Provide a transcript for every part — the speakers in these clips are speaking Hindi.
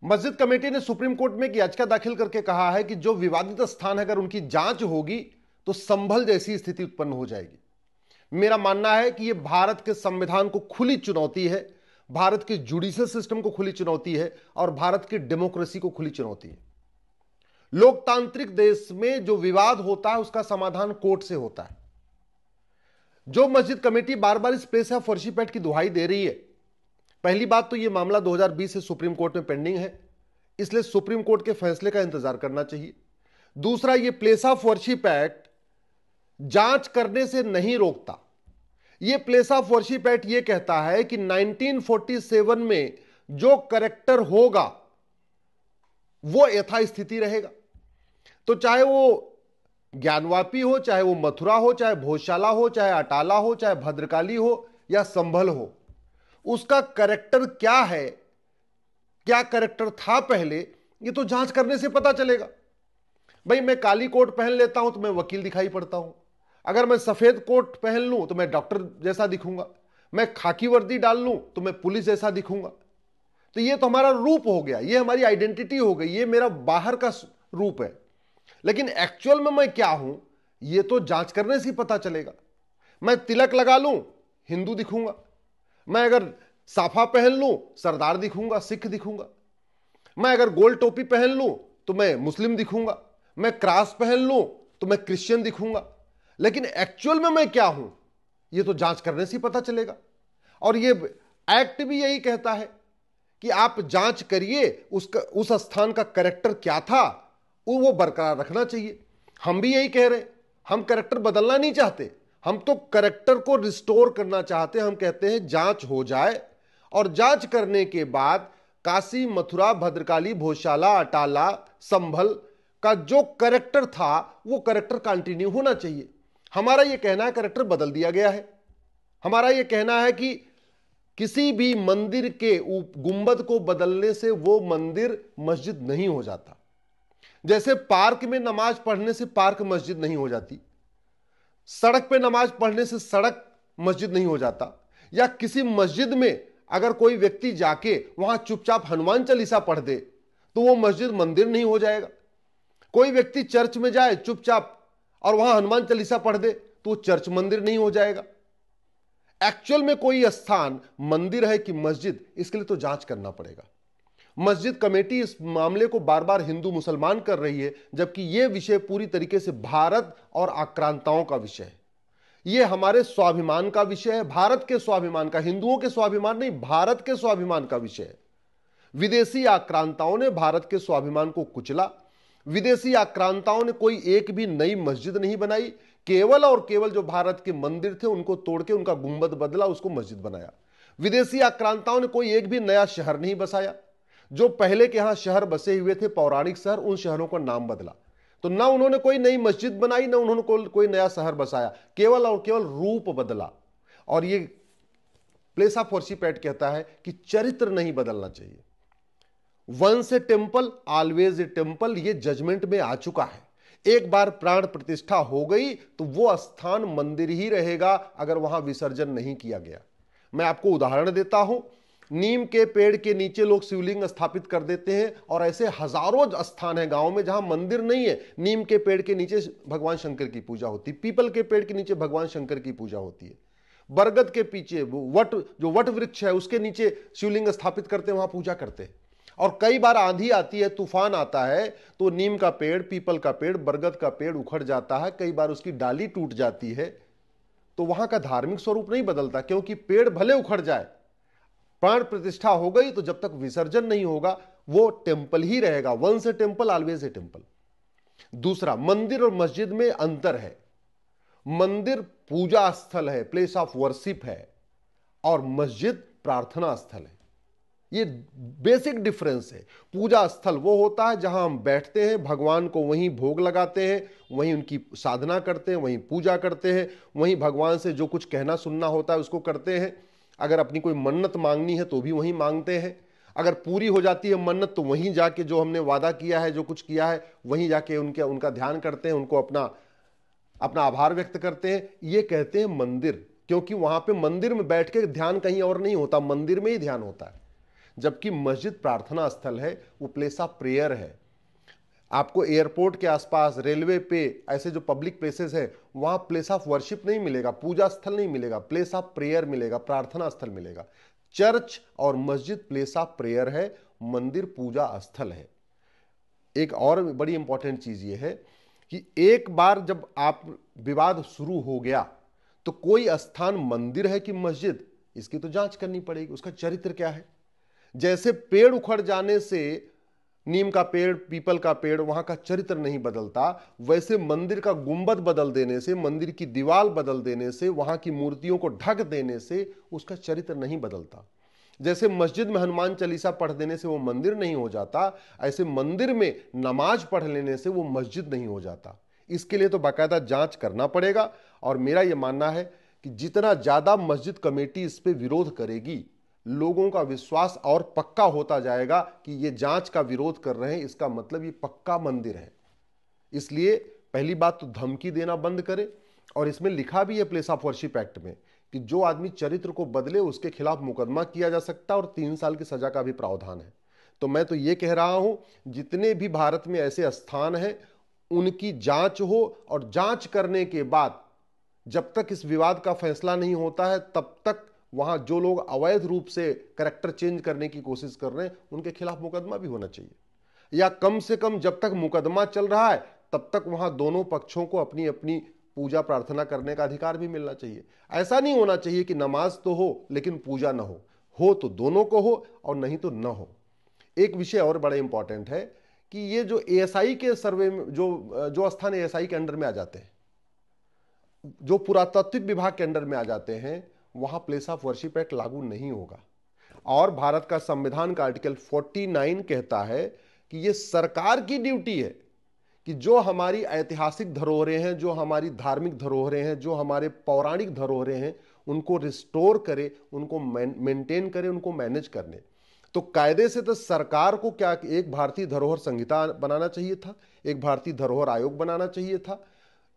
मस्जिद कमेटी ने सुप्रीम कोर्ट में एक याचिका दाखिल करके कहा है कि जो विवादित स्थान है अगर उनकी जांच होगी तो संभल जैसी स्थिति उत्पन्न हो जाएगी। मेरा मानना है कि यह भारत के संविधान को खुली चुनौती है, भारत के जुडिशियल सिस्टम को खुली चुनौती है और भारत की डेमोक्रेसी को खुली चुनौती है। लोकतांत्रिक देश में जो विवाद होता है उसका समाधान कोर्ट से होता है। जो मस्जिद कमेटी बार बार इस प्लेस ऑफ वर्शिप एक्ट की दुहाई दे रही है, पहली बात तो यह मामला 2020 से सुप्रीम कोर्ट में पेंडिंग है, इसलिए सुप्रीम कोर्ट के फैसले का इंतजार करना चाहिए। दूसरा, यह प्लेस ऑफ वर्शिप एक्ट जांच करने से नहीं रोकता। यह प्लेस ऑफ वर्शिप एक्ट यह कहता है कि 1947 में जो करेक्टर होगा वो यथास्थिति रहेगा। तो चाहे वो ज्ञानवापी हो, चाहे वो मथुरा हो, चाहे भोजशाला हो, चाहे अटाला हो, चाहे भद्रकाली हो या संभल हो, उसका करेक्टर क्या है, क्या करेक्टर था पहले, ये तो जांच करने से पता चलेगा। भाई मैं काली कोट पहन लेता हूं तो मैं वकील दिखाई पड़ता हूं, अगर मैं सफेद कोट पहन लूं तो मैं डॉक्टर जैसा दिखूंगा, मैं खाकी वर्दी डाल लूं तो मैं पुलिस जैसा दिखूंगा। तो ये तो हमारा रूप हो गया, ये हमारी आइडेंटिटी हो गई, ये मेरा बाहर का रूप है। लेकिन एक्चुअल में मैं क्या हूं ये तो जांच करने से पता चलेगा। मैं तिलक लगा लूं हिंदू दिखूंगा, मैं अगर साफा पहन लूं सरदार दिखूंगा, सिख दिखूंगा, मैं अगर गोल टोपी पहन लूं तो मैं मुस्लिम दिखूंगा, मैं क्रॉस पहन लूं तो मैं क्रिश्चियन दिखूंगा। लेकिन एक्चुअल में मैं क्या हूं ये तो जांच करने से पता चलेगा। और ये एक्ट भी यही कहता है कि आप जांच करिए उसका, उस स्थान का कैरेक्टर क्या था वो बरकरार रखना चाहिए। हम भी यही कह रहे हैं, हम कैरेक्टर बदलना नहीं चाहते, हम तो कैरेक्टर को रिस्टोर करना चाहते हैं। हम कहते हैं जांच हो जाए और जांच करने के बाद काशी, मथुरा, भद्रकाली, भोजशाला, अटाला, संभल का जो कैरेक्टर था वो कैरेक्टर कंटिन्यू होना चाहिए। हमारा यह कहना है कैरेक्टर बदल दिया गया है। हमारा यह कहना है कि किसी भी मंदिर के गुंबद को बदलने से वो मंदिर मस्जिद नहीं हो जाता। जैसे पार्क में नमाज पढ़ने से पार्क मस्जिद नहीं हो जाती, सड़क पे नमाज पढ़ने से सड़क मस्जिद नहीं हो जाता, या किसी मस्जिद में अगर कोई व्यक्ति जाके वहां चुपचाप हनुमान चालीसा पढ़ दे तो वो मस्जिद मंदिर नहीं हो जाएगा। कोई व्यक्ति चर्च में जाए चुपचाप और वहां हनुमान चालीसा पढ़ दे तो वो चर्च मंदिर नहीं हो जाएगा। एक्चुअल में कोई स्थान मंदिर है कि मस्जिद, इसके लिए तो जांच करना पड़ेगा। मस्जिद कमेटी इस मामले को बार बार हिंदू मुसलमान कर रही है, जबकि यह विषय पूरी तरीके से भारत और आक्रांताओं का विषय है। यह हमारे स्वाभिमान का विषय है, भारत के स्वाभिमान का, हिंदुओं के स्वाभिमान नहीं, भारत के स्वाभिमान का विषय है। विदेशी आक्रांताओं ने भारत के स्वाभिमान को कुचला। विदेशी आक्रांताओं ने कोई एक भी नई मस्जिद नहीं बनाई, केवल और केवल जो भारत के मंदिर थे उनको तोड़ के उनका गुंबद बदला, उसको मस्जिद बनाया। विदेशी आक्रांताओं ने कोई एक भी नया शहर नहीं बसाया। जो पहले के यहां शहर बसे हुए थे, पौराणिक शहर, उन शहरों का नाम बदला। तो ना उन्होंने कोई नई मस्जिद बनाई, ना उन्होंने कोई नया शहर बसाया, केवल और केवल रूप बदला। और ये प्लेस ऑफ वर्शिप एक्ट कहता है कि चरित्र नहीं बदलना चाहिए। Once a temple always a temple, ये जजमेंट में आ चुका है। एक बार प्राण प्रतिष्ठा हो गई तो वो स्थान मंदिर ही रहेगा अगर वहां विसर्जन नहीं किया गया। मैं आपको उदाहरण देता हूं, नीम के पेड़ के नीचे लोग शिवलिंग स्थापित कर देते हैं और ऐसे हजारों स्थान है गांव में जहां मंदिर नहीं है, नीम के पेड़ के नीचे भगवान शंकर की पूजा होती है, पीपल के पेड़ के नीचे भगवान शंकर की पूजा होती है, बरगद के पीछे जो वट वृक्ष है उसके नीचे शिवलिंग स्थापित करते हैं, वहां पूजा करते हैं। और कई बार आंधी आती है, तूफान आता है तो नीम का पेड़, पीपल का पेड़, बरगद का पेड़ उखड़ जाता है, कई बार उसकी डाली टूट जाती है। तो वहां का धार्मिक स्वरूप नहीं बदलता, क्योंकि पेड़ भले उखड़ जाए, प्राण प्रतिष्ठा हो गई तो जब तक विसर्जन नहीं होगा वो टेंपल ही रहेगा। Once a temple always a temple. दूसरा, मंदिर और मस्जिद में अंतर है। मंदिर पूजा स्थल है, प्लेस ऑफ वर्शिप है, और मस्जिद प्रार्थना स्थल है। ये बेसिक डिफरेंस है। पूजा स्थल वो होता है जहां हम बैठते हैं, भगवान को वहीं भोग लगाते हैं, वहीं उनकी साधना करते हैं, वहीं पूजा करते हैं, वहीं भगवान से जो कुछ कहना सुनना होता है उसको करते हैं। अगर अपनी कोई मन्नत मांगनी है तो भी वहीं मांगते हैं। अगर पूरी हो जाती है मन्नत तो वहीं जाके जो हमने वादा किया है, जो कुछ किया है, वहीं जाके उनका ध्यान करते हैं, उनको अपना आभार व्यक्त करते हैं। ये कहते हैं मंदिर, क्योंकि वहां पे मंदिर में बैठ के ध्यान कहीं और नहीं होता, मंदिर में ही ध्यान होता है। जबकि मस्जिद प्रार्थना स्थल है, वो प्लेस ऑफ प्रेयर है। आपको एयरपोर्ट के आसपास, रेलवे पे, ऐसे जो पब्लिक प्लेसेस है, वहां प्लेस ऑफ वर्शिप नहीं मिलेगा, पूजा स्थल नहीं मिलेगा, प्लेस ऑफ प्रेयर मिलेगा, प्रार्थना स्थल मिलेगा। चर्च और मस्जिद प्लेस ऑफ प्रेयर है, मंदिर पूजा स्थल है। एक और बड़ी इंपॉर्टेंट चीज यह है कि एक बार जब आप विवाद शुरू हो गया तो कोई स्थान मंदिर है कि मस्जिद, इसकी तो जांच करनी पड़ेगी, उसका चरित्र क्या है। जैसे पेड़ उखड़ जाने से, नीम का पेड़, पीपल का पेड़, वहां का चरित्र नहीं बदलता, वैसे मंदिर का गुंबद बदल देने से, मंदिर की दीवार बदल देने से, वहां की मूर्तियों को ढक देने से उसका चरित्र नहीं बदलता। जैसे मस्जिद में हनुमान चालीसा पढ़ देने से वो मंदिर नहीं हो जाता, ऐसे मंदिर में नमाज पढ़ लेने से वो मस्जिद नहीं हो जाता। इसके लिए तो बाकायदा जांच करना पड़ेगा। और मेरा यह मानना है कि जितना ज्यादा मस्जिद कमेटी इस पे विरोध करेगी, लोगों का विश्वास और पक्का होता जाएगा कि ये जांच का विरोध कर रहे हैं, इसका मतलब ये पक्का मंदिर है। इसलिए पहली बात तो धमकी देना बंद करे। और इसमें लिखा भी है प्लेस ऑफ वर्शिप एक्ट में कि जो आदमी चरित्र को बदले उसके खिलाफ मुकदमा किया जा सकता है और 3 साल की सजा का भी प्रावधान है। तो मैं तो ये कह रहा हूं, जितने भी भारत में ऐसे स्थान हैं उनकी जांच हो, और जांच करने के बाद जब तक इस विवाद का फैसला नहीं होता है तब तक वहां जो लोग अवैध रूप से कैरेक्टर चेंज करने की कोशिश कर रहे हैं उनके खिलाफ मुकदमा भी होना चाहिए, या कम से कम जब तक मुकदमा चल रहा है तब तक वहां दोनों पक्षों को अपनी अपनी पूजा प्रार्थना करने का अधिकार भी मिलना चाहिए। ऐसा नहीं होना चाहिए कि नमाज तो हो लेकिन पूजा ना हो तो दोनों को हो और नहीं तो ना हो। एक विषय और बड़ा इंपॉर्टेंट है कि ये जो एएसआई के सर्वे में जो स्थान एएसआई के अंडर में आ जाते हैं, जो पुरातात्विक विभाग के अंडर में आ जाते हैं, वहां प्लेस ऑफ वर्शिप एक्ट लागू नहीं होगा। और भारत का संविधान का आर्टिकल 49 कहता है कि यह सरकार की ड्यूटी है कि जो हमारी ऐतिहासिक धरोहरें हैं, जो हमारी धार्मिक धरोहरें हैं, जो हमारे पौराणिक धरोहरें हैं, उनको रिस्टोर करे, उनको मेंटेन करे, उनको मैनेज करने। तो कायदे से तो सरकार को क्या, एक भारतीय धरोहर संहिता बनाना चाहिए था, एक भारतीय धरोहर आयोग बनाना चाहिए था,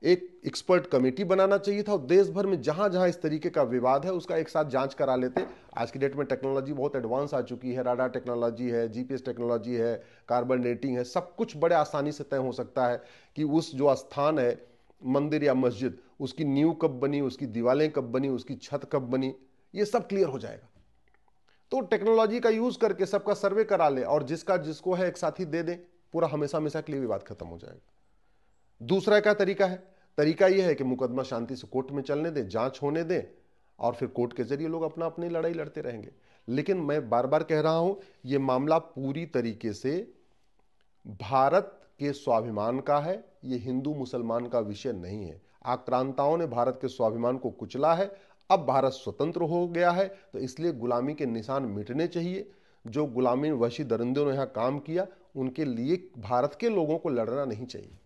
एक एक्सपर्ट कमेटी बनाना चाहिए था, और देश भर में जहां जहां इस तरीके का विवाद है उसका एक साथ जांच करा लेते। आज की डेट में टेक्नोलॉजी बहुत एडवांस आ चुकी है, राडार टेक्नोलॉजी है, जीपीएस टेक्नोलॉजी है, कार्बन डेटिंग है, सब कुछ बड़े आसानी से तय हो सकता है कि उस जो स्थान है, मंदिर या मस्जिद, उसकी नींव कब बनी, उसकी दीवारें कब बनी, उसकी छत कब बनी, ये सब क्लियर हो जाएगा। तो टेक्नोलॉजी का यूज करके सबका सर्वे करा ले और जिसका जिसको है एक साथ ही दे दे, पूरा हमेशा हमेशा के लिए विवाद खत्म हो जाएगा। दूसरा क्या तरीका है? तरीका यह है कि मुकदमा शांति से कोर्ट में चलने दें, जांच होने दें, और फिर कोर्ट के जरिए लोग अपना अपनी लड़ाई लड़ते रहेंगे। लेकिन मैं बार बार कह रहा हूं, यह मामला पूरी तरीके से भारत के स्वाभिमान का है, यह हिंदू मुसलमान का विषय नहीं है। आक्रांताओं ने भारत के स्वाभिमान को कुचला है। अब भारत स्वतंत्र हो गया है तो इसलिए गुलामी के निशान मिटने चाहिए। जो गुलामी वशी दरिंदों ने यहां काम किया, उनके लिए भारत के लोगों को लड़ना नहीं चाहिए।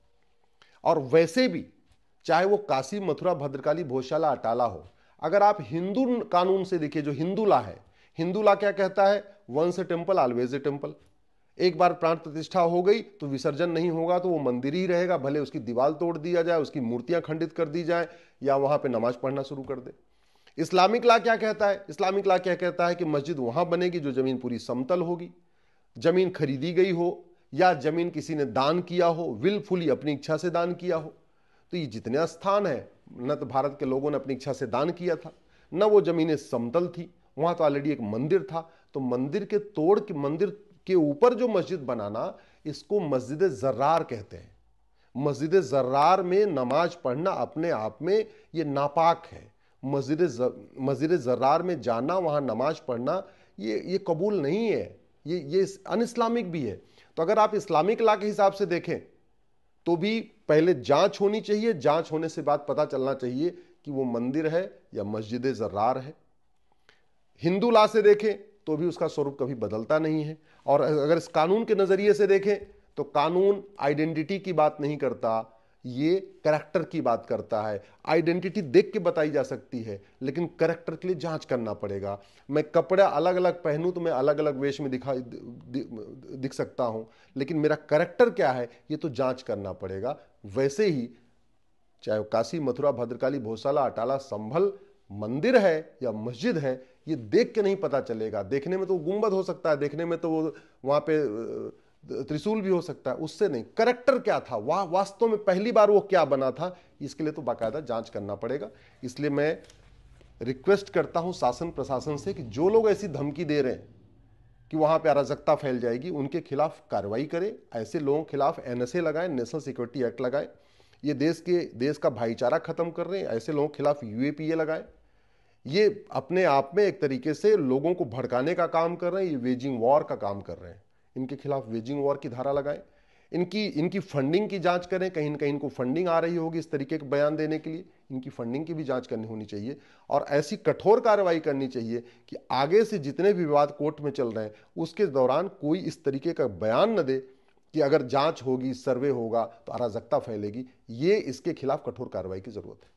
और वैसे भी चाहे वो काशी, मथुरा, भद्रकाली, भोजशाला, अटाला हो, अगर आप हिंदू कानून से देखिए, जो हिंदू लॉ है, हिंदू लॉ क्या कहता है? Once a temple always a temple. एक बार प्राण प्रतिष्ठा हो गई तो विसर्जन नहीं होगा, तो वो मंदिर ही रहेगा, भले उसकी दीवार तोड़ दिया जाए, उसकी मूर्तियां खंडित कर दी जाए, या वहां पे नमाज पढ़ना शुरू कर दे। इस्लामिक लॉ क्या कहता है? इस्लामिक लॉ क्या कहता है कि मस्जिद वहां बनेगी जो जमीन पूरी समतल होगी, जमीन खरीदी गई हो या जमीन किसी ने दान किया हो, विलफुली अपनी इच्छा से दान किया हो। तो ये जितने स्थान है, न तो भारत के लोगों ने अपनी इच्छा से दान किया था, न वो जमीनें समतल थी, वहां तो ऑलरेडी एक मंदिर था। तो मंदिर के तोड़ के मंदिर के ऊपर जो मस्जिद बनाना, इसको मस्जिद जर्रार कहते हैं। मस्जिद जर्रार में नमाज पढ़ना अपने आप में ये नापाक है। मस्जिद जर्रार में जाना, वहां नमाज पढ़ना, ये कबूल नहीं है, ये अन इस्लामिक भी है। तो अगर आप इस्लामिक लॉ के हिसाब से देखें तो भी पहले जांच होनी चाहिए। जांच होने से बाद पता चलना चाहिए कि वो मंदिर है या मस्जिद जर्रार है। हिंदू लॉ से देखें तो भी उसका स्वरूप कभी बदलता नहीं है। और अगर इस कानून के नजरिए से देखें तो कानून आइडेंटिटी की बात नहीं करता, ये कैरेक्टर की बात करता है। आइडेंटिटी देख के बताई जा सकती है, लेकिन कैरेक्टर के लिए जांच करना पड़ेगा। मैं कपड़ा अलग अलग पहनूं तो मैं अलग अलग वेश में दिख सकता हूं, लेकिन मेरा कैरेक्टर क्या है ये तो जांच करना पड़ेगा। वैसे ही चाहे काशी, मथुरा, भद्रकाली, भोजशाला, अटाला, संभल मंदिर है या मस्जिद है, ये देख के नहीं पता चलेगा। देखने में तो गुंबद हो सकता है, देखने में तो वो वहां पे त्रिशूल भी हो सकता है, उससे नहीं, करेक्टर क्या था, वास्तव में पहली बार वो क्या बना था, इसके लिए तो बाकायदा जांच करना पड़ेगा। इसलिए मैं रिक्वेस्ट करता हूं शासन प्रशासन से कि जो लोग ऐसी धमकी दे रहे हैं कि वहां पे अराजकता फैल जाएगी, उनके खिलाफ कार्रवाई करें। ऐसे लोगों के खिलाफ एनएसए लगाएं, नेशनल सिक्योरिटी एक्ट लगाएं। ये देश का भाईचारा खत्म कर रहे हैं, ऐसे लोगों के खिलाफ यूएपीए लगाएं। ये अपने आप में एक तरीके से लोगों को भड़काने का काम कर रहे हैं, ये वेजिंग वॉर का काम कर रहे हैं। इनके खिलाफ वेजिंग वॉर की धारा लगाएं। इनकी फंडिंग की जांच करें, कहीं ना कहीं इनको फंडिंग आ रही होगी इस तरीके के बयान देने के लिए, इनकी फंडिंग की भी जांच करनी होनी चाहिए। और ऐसी कठोर कार्रवाई करनी चाहिए कि आगे से जितने भी विवाद कोर्ट में चल रहे हैं उसके दौरान कोई इस तरीके का बयान न दे कि अगर जांच होगी, सर्वे होगा तो अराजकता फैलेगी। ये इसके खिलाफ कठोर कार्रवाई की जरूरत है।